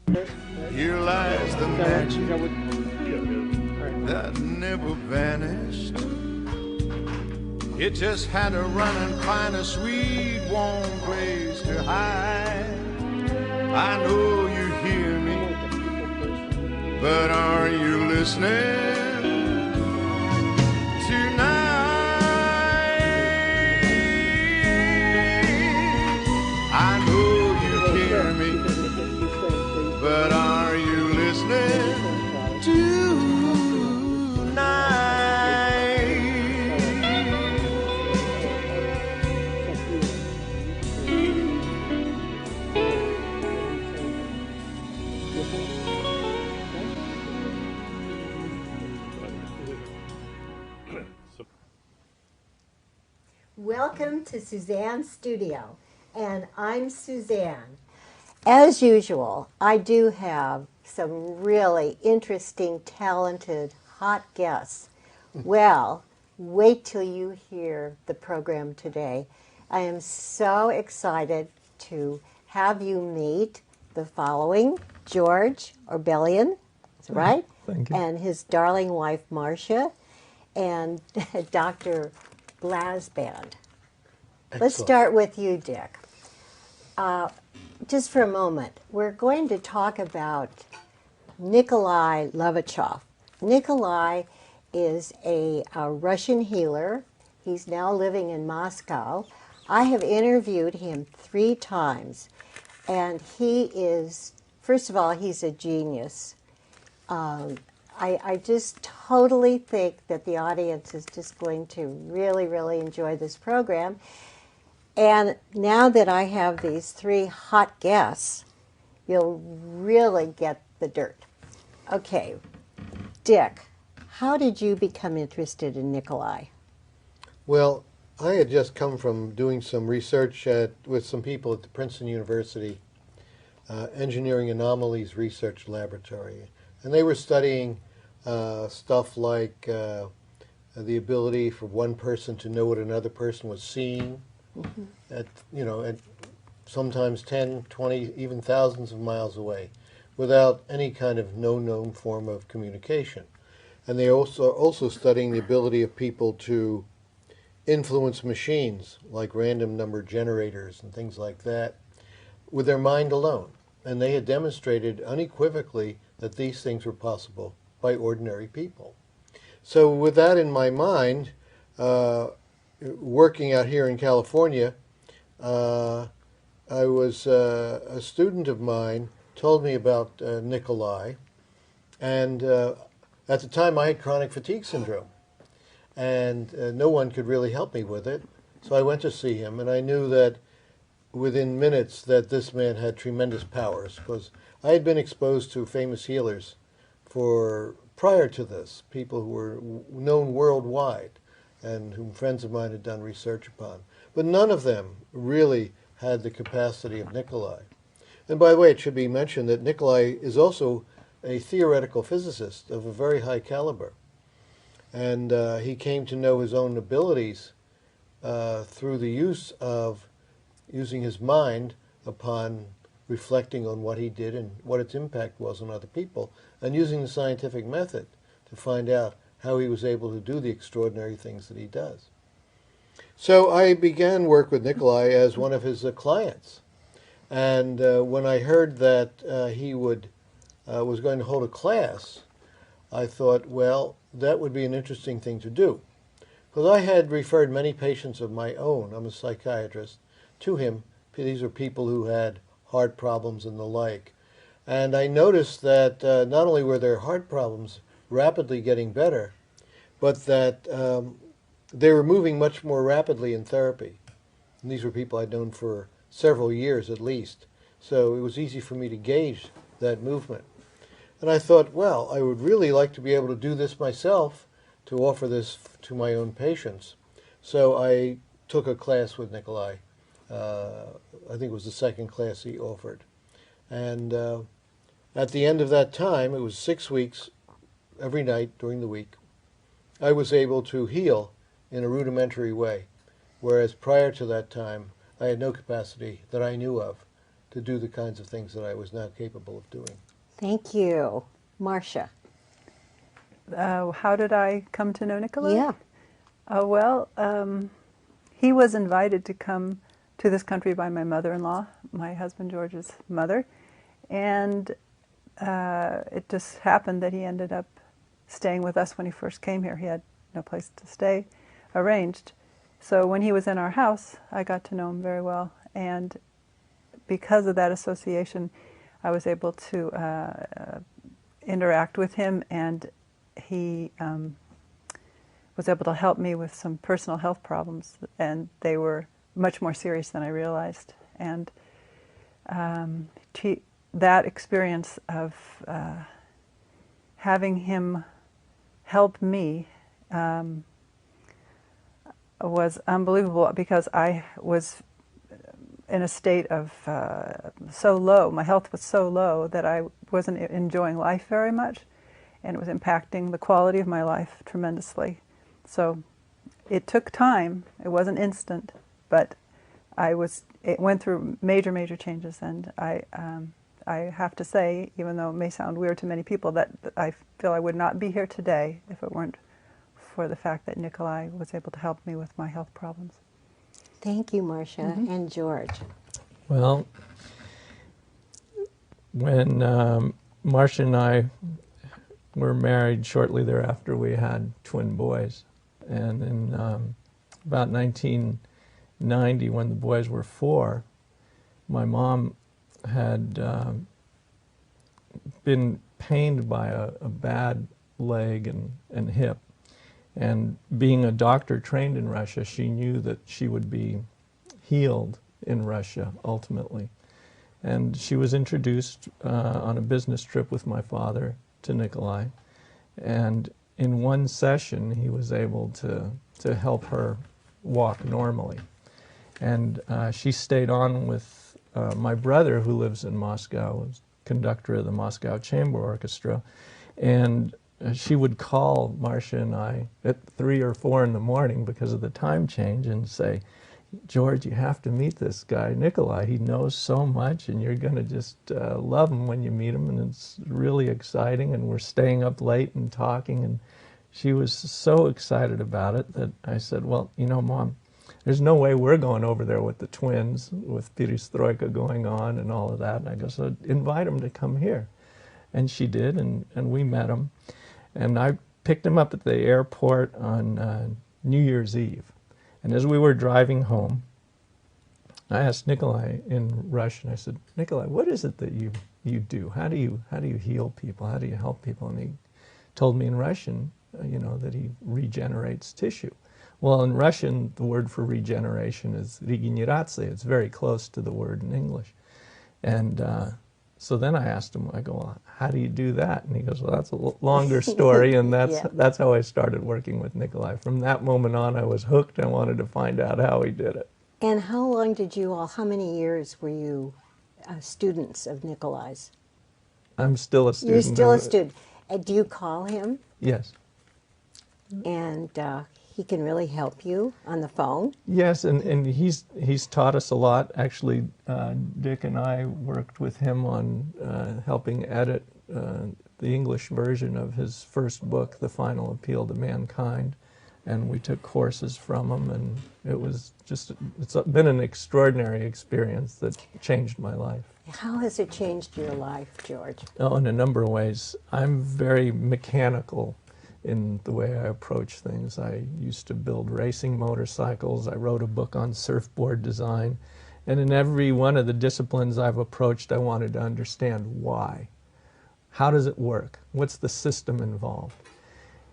Here lies the magic that never vanished. It just had to run and find a sweet, warm place to hide. I know you hear me, but are you listening tonight? I know you hear me, but are you listening tonight? Welcome to Suzanne's studio, and I'm Suzanne. As usual, I do have some really interesting, talented, hot guests. Well, wait till you hear the program today. I am so excited to have you meet the following: George Orbelian, that's right, Thank you. and his darling wife Marcia, and Dr. Blasband. Let's start with you, Dick. Just for a moment, we're going to talk about Nicolai Levashov. Nicolai is a Russian healer. He's now living in Moscow. I have interviewed him 3 times, and he is, first of all, he's a genius. I just totally think that the audience is just going to really, really enjoy this program. And now that I have these 3 hot guests, you'll really get the dirt. Okay, Dick, how did you become interested in Nicolai? Well, I had just come from doing some research with some people at the Princeton University Engineering Anomalies Research Laboratory. And they were studying stuff like the ability for one person to know what another person was seeing at sometimes 10, 20, even thousands of miles away without any kind of known form of communication. And they also studying the ability of people to influence machines like random number generators and things like that with their mind alone. And they had demonstrated unequivocally that these things were possible by ordinary people. So with that in my mind, working out here in California, I was a student of mine told me about Nicolai, and at the time I had chronic fatigue syndrome, and no one could really help me with it. So I went to see him, and I knew that within minutes that this man had tremendous powers, because I had been exposed to famous healers prior to this, people who were known worldwide and whom friends of mine had done research upon. But none of them really had the capacity of Nicolai. And by the way, it should be mentioned that Nicolai is also a theoretical physicist of a very high caliber. And he came to know his own abilities through the use of using his mind upon reflecting on what he did and what its impact was on other people, and using the scientific method to find out how he was able to do the extraordinary things that he does. So I began work with Nicolai as one of his clients. And when I heard that he was going to hold a class, I thought, well, that would be an interesting thing to do. Because I had referred many patients of my own, I'm a psychiatrist, to him. These are people who had heart problems and the like. And I noticed that not only were their heart problems rapidly getting better, but that they were moving much more rapidly in therapy. And these were people I'd known for several years at least. So it was easy for me to gauge that movement. And I thought, well, I would really like to be able to do this myself, to offer this to my own patients. So I took a class with Nicolai. I think it was the second class he offered. And at the end of that time, it was 6 weeks, every night during the week, I was able to heal in a rudimentary way, whereas prior to that time, I had no capacity that I knew of to do the kinds of things that I was now capable of doing. Thank you. Marcia. How did I come to know Nicolai? Yeah. He was invited to come to this country by my mother-in-law, my husband George's mother, and it just happened that he ended up staying with us when he first came here. He had no place to stay arranged. So when he was in our house, I got to know him very well, and because of that association, I was able to interact with him, and he was able to help me with some personal health problems, and they were much more serious than I realized. And that experience of having him help me was unbelievable, because I was in a state of so low, my health was so low that I wasn't enjoying life very much, and it was impacting the quality of my life tremendously. So it took time, it wasn't instant, but it went through major changes, and I have to say, even though it may sound weird to many people, that I feel I would not be here today if it weren't for the fact that Nicolai was able to help me with my health problems. Thank you, Marcia. And George. Well, when Marcia and I were married, shortly thereafter we had twin boys. And in about 1990, when the boys were 4, my mom had been pained by a bad leg and hip. And being a doctor trained in Russia, she knew that she would be healed in Russia ultimately. And she was introduced on a business trip with my father to Nicolai. And in one session, he was able to help her walk normally. And she stayed on with my brother, who lives in Moscow, was conductor of the Moscow Chamber Orchestra. And she would call Marcia and I at 3 or 4 in the morning because of the time change and say, George, you have to meet this guy, Nicolai. He knows so much, and you're going to just love him when you meet him, and it's really exciting, and we're staying up late and talking, and she was so excited about it that I said, well, you know, Mom, there's no way we're going over there with the twins, with perestroika going on and all of that. And I go, so invite him to come here. And she did, and we met him. And I picked him up at the airport on New Year's Eve. And as we were driving home, I asked Nicolai in Russian, I said, Nicolai, what is it that you do? How do you heal people? How do you help people? And he told me in Russian, that he regenerates tissue. Well, in Russian, the word for regeneration is regeneraция. It's very close to the word in English. And so then I asked him, I go, well, how do you do that? And he goes, well, that's a longer story, and that's how I started working with Nicolai. From that moment on, I was hooked. I wanted to find out how he did it. And how many years were you students of Nicolai's? I'm still a student. You're still a student. Do you call him? Yes. And he can really help you on the phone? Yes, and he's taught us a lot. Actually, Dick and I worked with him on helping edit the English version of his first book, The Final Appeal to Mankind, and we took courses from him, and it's been an extraordinary experience that changed my life. How has it changed your life, George? Oh, in a number of ways. I'm very mechanical in the way I approach things. I used to build racing motorcycles. I wrote a book on surfboard design. And in every one of the disciplines I've approached, I wanted to understand why. How does it work? What's the system involved?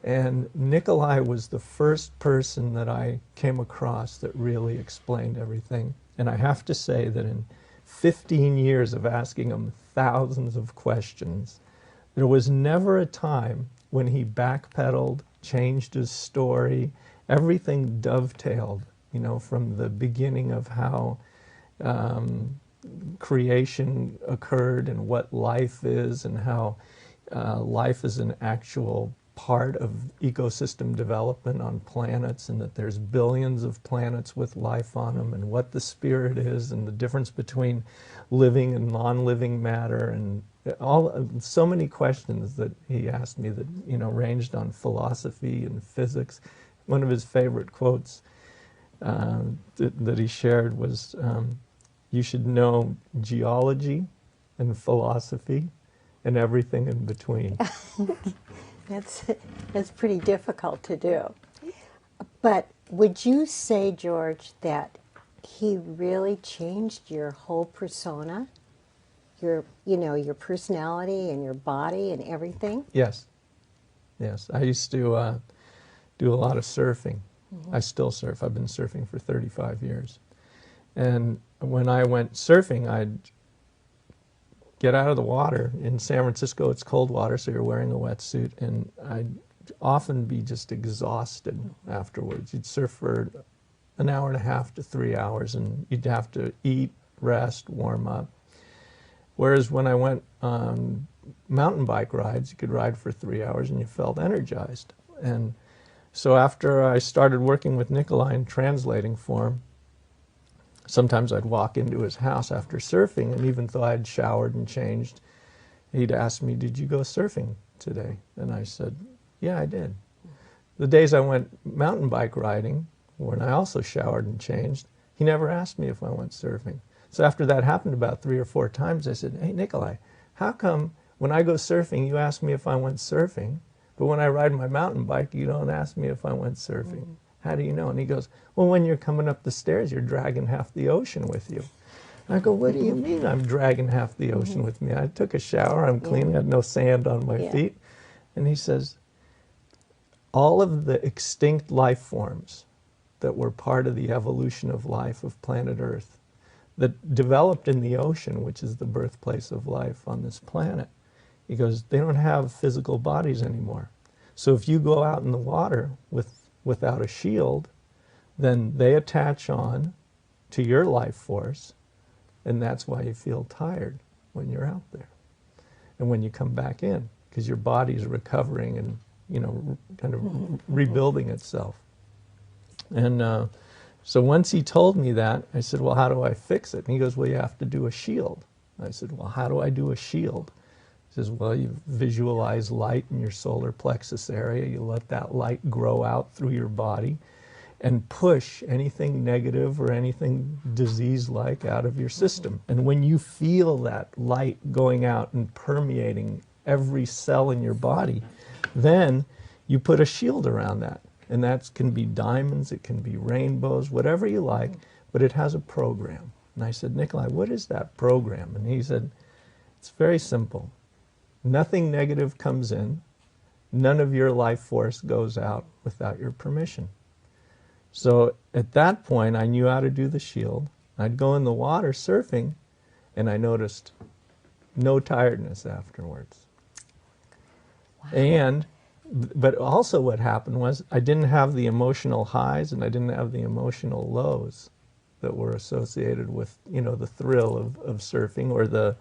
And Nicolai was the first person that I came across that really explained everything. And I have to say that in 15 years of asking him thousands of questions, there was never a time when he backpedaled, changed his story. Everything dovetailed, from the beginning of how creation occurred and what life is, and how life is an actual part of ecosystem development on planets, and that there's billions of planets with life on them, and what the spirit is, and the difference between living and non-living matter, and so many questions that he asked me that, you know, ranged on philosophy and physics. One of his favorite quotes that he shared was, "You should know geology and philosophy and everything in between." That's pretty difficult to do. But would you say, George, that he really changed your whole persona? Your personality and your body and everything? Yes. Yes. I used to do a lot of surfing. I still surf. I've been surfing for 35 years. And when I went surfing, I'd get out of the water. In San Francisco, it's cold water, so you're wearing a wetsuit, and I'd often be just exhausted afterwards. You'd surf for an hour and a half to 3 hours, and you'd have to eat, rest, warm up. Whereas when I went on mountain bike rides, you could ride for 3 hours and you felt energized. And so after I started working with Nicolai and translating for him, sometimes I'd walk into his house after surfing, and even though I'd showered and changed, he'd ask me, "Did you go surfing today?" And I said, "Yeah, I did." The days I went mountain bike riding, when I also showered and changed, he never asked me if I went surfing. So after that happened about 3 or 4 times, I said, "Hey, Nicolai, how come when I go surfing, you ask me if I went surfing, but when I ride my mountain bike, you don't ask me if I went surfing? How do you know?" And he goes, "Well, when you're coming up the stairs, you're dragging half the ocean with you." I go, "What do you mean I'm dragging half the ocean with me? I took a shower, I'm clean, I had no sand on my feet." And he says, all of the extinct life forms that were part of the evolution of life of planet Earth, that developed in the ocean, which is the birthplace of life on this planet, he goes, they don't have physical bodies anymore. So if you go out in the water without a shield, then they attach on to your life force, and that's why you feel tired when you're out there. And when you come back in, because your body is recovering and, you know, kind of rebuilding itself. And so once he told me that, I said, "Well, how do I fix it?" And he goes, "Well, you have to do a shield." I said, "Well, how do I do a shield?" He says, "Well, you visualize light in your solar plexus area. You let that light grow out through your body and push anything negative or anything disease-like out of your system. And when you feel that light going out and permeating every cell in your body, then you put a shield around that. And that can be diamonds, it can be rainbows, whatever you like, but it has a program." And I said, "Nicolai, what is that program?" And he said, "It's very simple. Nothing negative comes in. None of your life force goes out without your permission." So at that point, I knew how to do the shield. I'd go in the water surfing, and I noticed no tiredness afterwards. Wow. But also what happened was I didn't have the emotional highs and I didn't have the emotional lows that were associated with, you know, the thrill of surfing, or the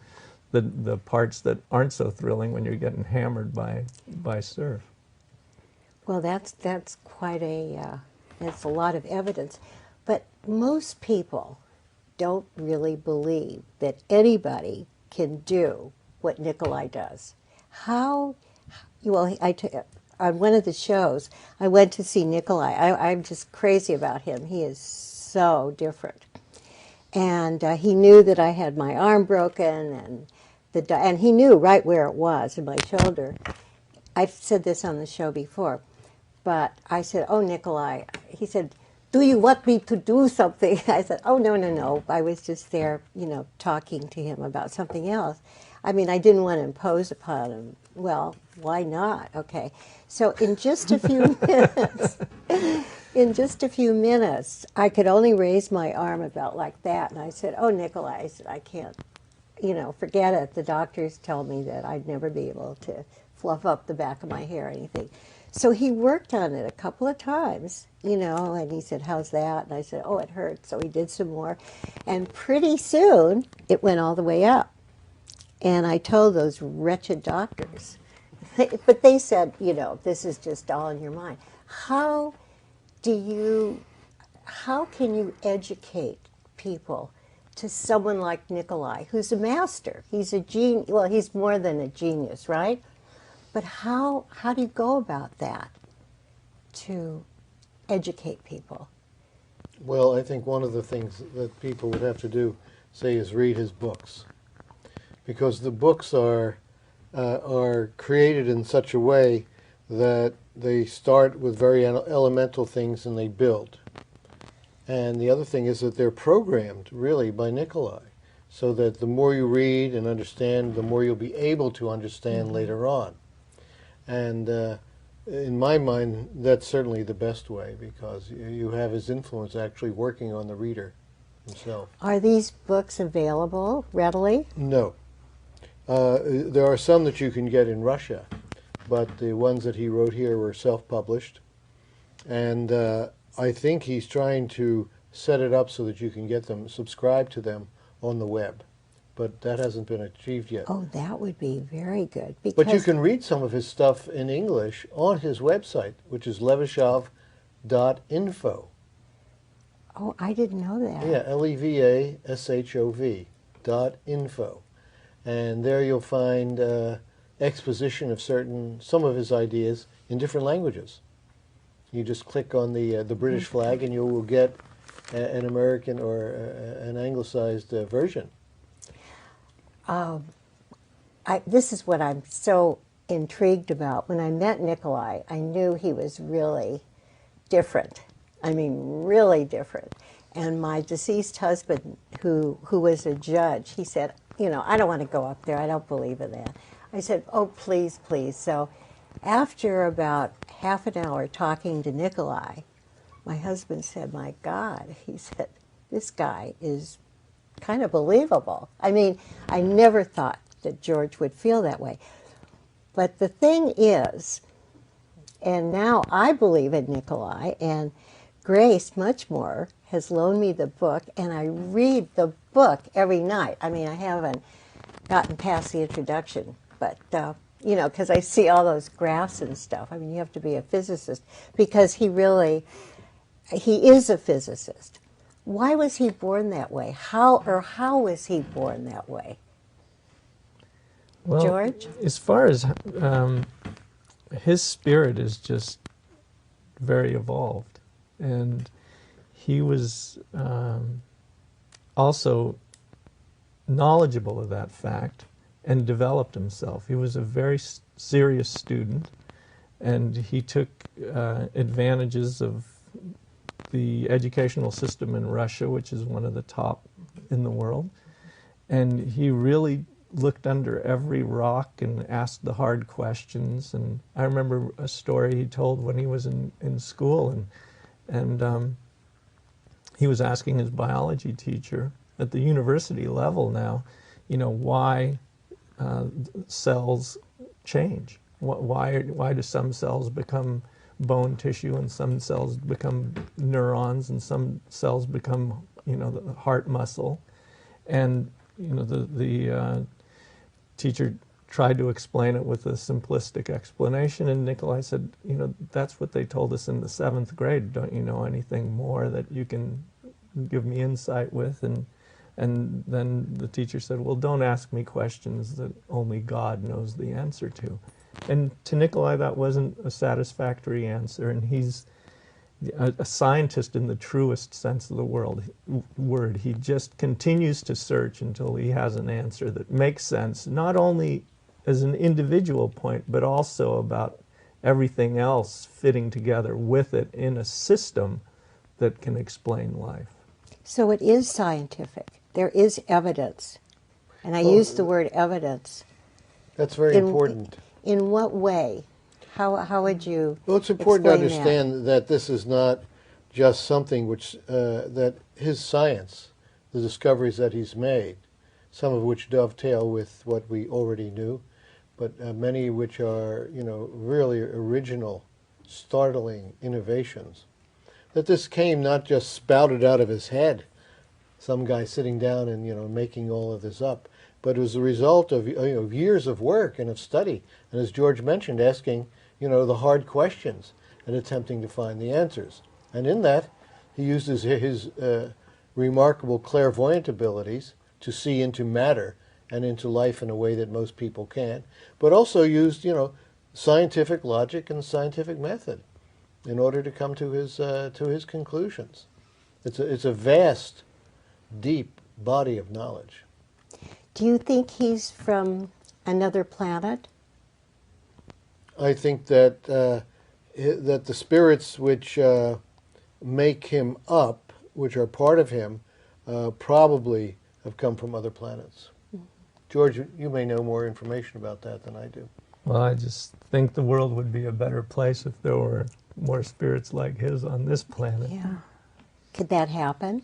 parts that aren't so thrilling when you're getting hammered by surf. Well, that's quite that's a lot of evidence. But most people don't really believe that anybody can do what Nicolai does. How? Well, on one of the shows, I went to see Nicolai. I'm just crazy about him. He is so different. And he knew that I had my arm broken, and he knew right where it was, in my shoulder. I've said this on the show before, but I said, "Oh, Nicolai," he said, "Do you want me to do something?" I said, "Oh, no. I was just there, you know, talking to him about something else." I mean, I didn't want to impose upon him. Well, why not? Okay. So in just a few minutes, I could only raise my arm about like that. And I said, "Oh, Nicolai," I said, "I can't, you know, forget it. The doctors told me that I'd never be able to fluff up the back of my hair or anything." So he worked on it a couple of times, you know, and he said, "How's that?" And I said, "Oh, it hurts." So he did some more. And pretty soon, it went all the way up. And I told those wretched doctors, But they said, this is just all in your mind. How do you, how can you educate people to someone like Nicolai, who's a master? He's a genius. Well, he's more than a genius, right? But how do you go about that to educate people? Well, I think one of the things that people would have to do, say, is read his books, because the books are created in such a way that they start with very elemental things and they build. And the other thing is that they're programmed really by Nicolai, so that the more you read and understand, the more you'll be able to understand later on. And in my mind, that's certainly the best way, because you have his influence actually working on the reader himself. Are these books available readily? No. There are some that you can get in Russia, but the ones that he wrote here were self-published. And I think he's trying to set it up so that you can get them, subscribe to them on the web. But that hasn't been achieved yet. Oh, that would be very good. Because But you can read some of his stuff in English on his website, which is levashov.info. Oh, I didn't know that. Yeah, Levashov.info. And there you'll find exposition of some of his ideas in different languages. You just click on the British flag and you will get an American or an anglicized version. This is what I'm so intrigued about. When I met Nicolai, I knew he was really different. I mean, really different. And my deceased husband, who was a judge, he said, I don't want to go up there. I don't believe in that. I said, oh, please, please. So after about half an hour talking to Nicolai, my husband said, my God, he said, this guy is kind of believable. I mean, I never thought that George would feel that way. But the thing is, and now I believe in Nicolai, and Grace, much more, has loaned me the book, and I read the book every night. I mean, I haven't gotten past the introduction, but, because I see all those graphs and stuff. I mean, you have to be a physicist, because he is a physicist. Why was he born that way? How was he born that way? Well, George? as far as his spirit is just very evolved. And he was also knowledgeable of that fact and developed himself. He was a very serious student, and he took advantages of the educational system in Russia, which is one of the top in the world. And he really looked under every rock and asked the hard questions. And I remember a story he told when he was in school, and he was asking his biology teacher at the university level now, why cells change. Why do some cells become bone tissue and some cells become neurons and some cells become, the heart muscle? And, the teacher tried to explain it with a simplistic explanation, and Nicolai said, that's what they told us in the 7th grade. Don't you know anything more that you can give me insight with? And then the teacher said, well, don't ask me questions that only God knows the answer to. And to Nicolai, that wasn't a satisfactory answer, and he's a scientist in the truest sense of the word. He just continues to search until he has an answer that makes sense, not only as an individual point, but also about everything else fitting together with it in a system that can explain life. So it is scientific. There is evidence. And I use the word evidence. That's very important. In what way? How would you Well, it's important to explain understand that this is not just something which, that his science, the discoveries that he's made, some of which dovetail with what we already knew, but many which are, really original, startling innovations, that this came not just spouted out of his head, some guy sitting down and, making all of this up, but it was a result of years of work and of study, and as George mentioned, asking the hard questions and attempting to find the answers. And in that, he used his remarkable clairvoyant abilities to see into matter and into life in a way that most people can't, but also used scientific logic and scientific method in order to come to his conclusions. It's a vast, deep body of knowledge. Do you think he's from another planet? I think that that the spirits which make him up, which are part of him, probably have come from other planets. George, you may know more information about that than I do. Well, I just think the world would be a better place if there were more spirits like his on this planet. Yeah. Could that happen?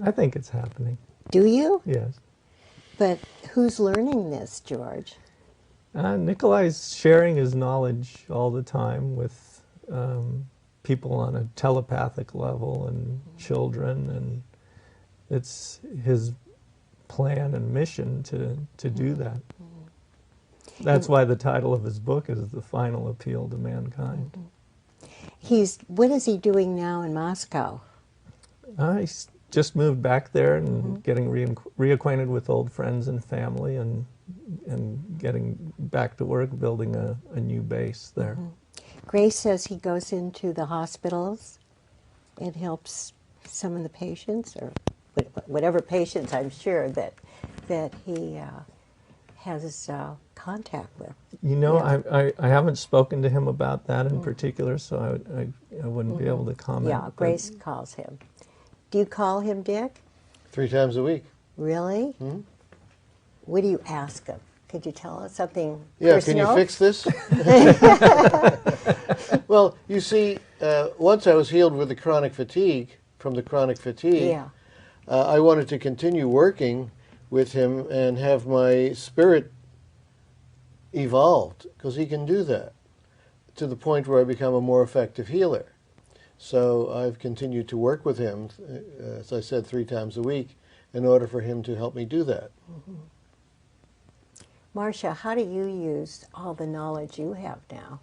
I think it's happening. Do you? Yes. But who's learning this, George? Nicolai's sharing his knowledge all the time with people on a telepathic level and children, and it's his plan and mission to do that. That's why the title of his book is The Final Appeal to Mankind. What is he doing now in Moscow? He's just moved back there and getting reacquainted with old friends and family, and getting back to work, building a new base there. Grace says he goes into the hospitals and helps some of the patients, or whatever patients I'm sure that he has contact with. I haven't spoken to him about that in particular, so I wouldn't be able to comment. Yeah, Grace calls him. Do you call him Dick? 3 times a week. Really? What do you ask him? Could you tell us something Yeah, personal? can you fix this? Well, you see, once I was healed with the chronic fatigue, I wanted to continue working with him and have my spirit evolved, because he can do that, to the point where I become a more effective healer. So I've continued to work with him, as I said, 3 times a week, in order for him to help me do that. Marcia, how do you use all the knowledge you have now?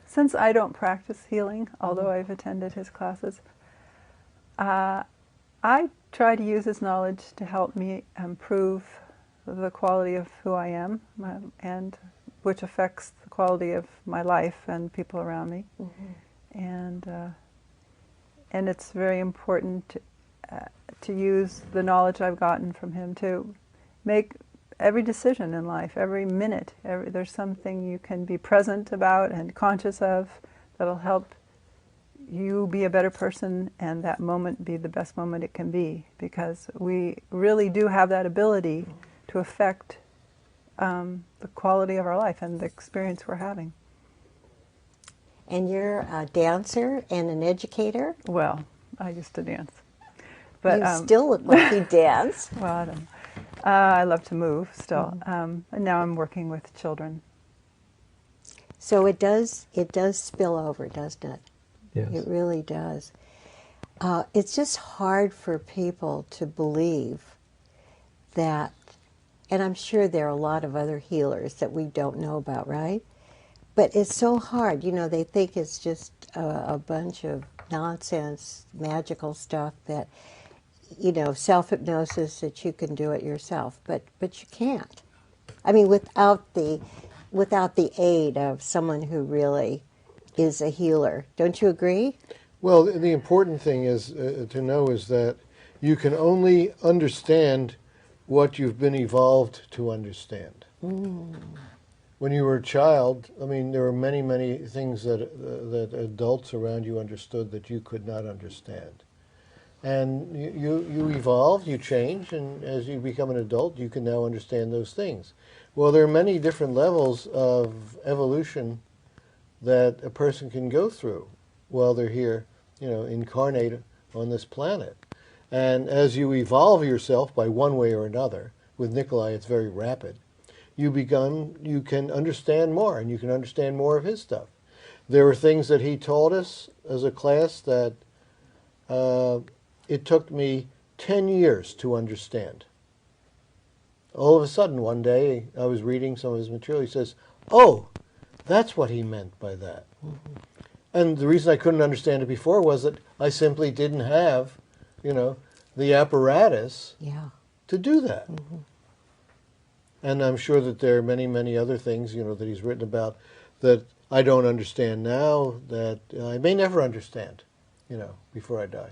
Since I don't practice healing, although I've attended his classes, I try to use his knowledge to help me improve the quality of who I am, and which affects the quality of my life and people around me. And it's very important to use the knowledge I've gotten from him to make every decision in life, every minute. There's something you can be present about and conscious of that'll help you be a better person, and that moment be the best moment it can be, because we really do have that ability to affect the quality of our life and the experience we're having. And you're a dancer and an educator? Well, I used to dance. But you still look like you dance. Well, I don't know. I love to move still. And now I'm working with children. So it does spill over, doesn't it? Yes. It really does. It's just hard for people to believe that, and I'm sure there are a lot of other healers that we don't know about, right? But it's so hard. They think it's just a bunch of nonsense, magical stuff that, self-hypnosis, that you can do it yourself. But you can't. I mean, without the aid of someone who really is a healer. Don't you agree? Well, the important thing is to know is that you can only understand what you've been evolved to understand. When you were a child, I mean, there were many, many things that adults around you understood that you could not understand. And you evolve, you change, and as you become an adult, you can now understand those things. Well, there are many different levels of evolution that a person can go through while they're here, incarnate on this planet. And as you evolve yourself by one way or another, with Nicolai it's very rapid, you can understand more, and you can understand more of his stuff. There were things that he taught us as a class that it took me 10 years to understand. all of a sudden one day I was reading some of his material. He says, "Oh, that's what he meant by that." Mm-hmm. And the reason I couldn't understand it before was that I simply didn't have, the apparatus to do that. Mm-hmm. And I'm sure that there are many, many other things, that he's written about that I don't understand now, that I may never understand, before I die.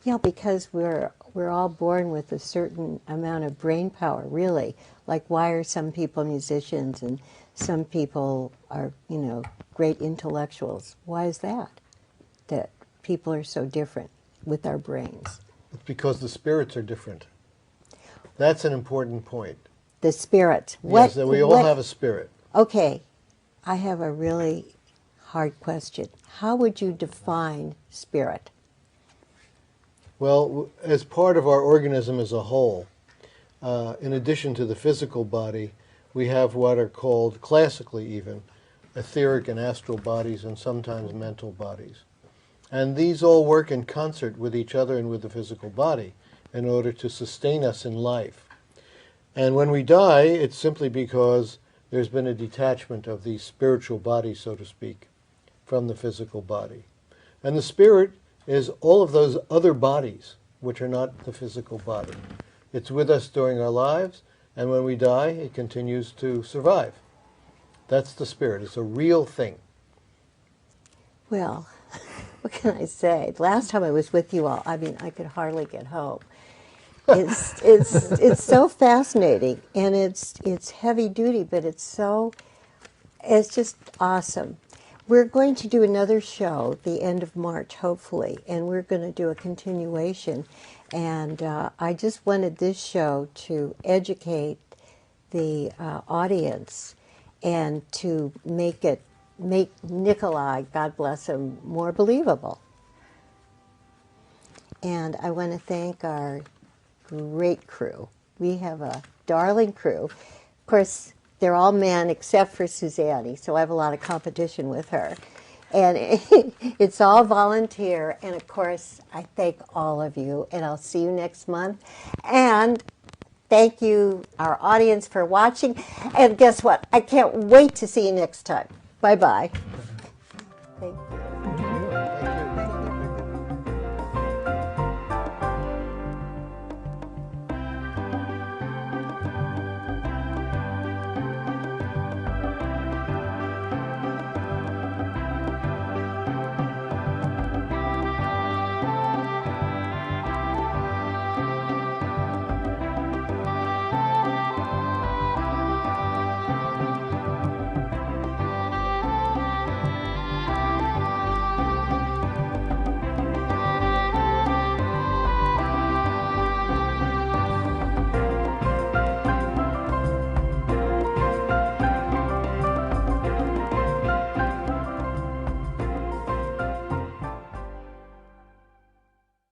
Yeah, because we're all born with a certain amount of brain power, really. Like, why are some people musicians and some people are, great intellectuals? Why is that? That people are so different with our brains. It's because the spirits are different. That's an important point. The spirit. Yes, that we all have a spirit. Okay, I have a really hard question. How would you define spirit? Well, as part of our organism as a whole, in addition to the physical body, we have what are called, classically even, etheric and astral bodies and sometimes mental bodies. And these all work in concert with each other and with the physical body in order to sustain us in life. And when we die, it's simply because there's been a detachment of the spiritual body, so to speak, from the physical body. And the spirit is all of those other bodies which are not the physical body. It's with us during our lives, and when we die, it continues to survive. That's the spirit. It's a real thing. Well, what can I say? The last time I was with you all, I could hardly get home. It's so fascinating, and it's heavy duty, but it's just awesome. We're going to do another show the end of March, hopefully, and we're going to do a continuation. And I just wanted this show to educate the audience and to make Nicolai, God bless him, more believable. And I want to thank our great crew. We have a darling crew. Of course, they're all men except for Suzanne, so I have a lot of competition with her. And it's all volunteer. And of course, I thank all of you, and I'll see you next month. And thank you, our audience, for watching. And guess what? I can't wait to see you next time. Bye-bye.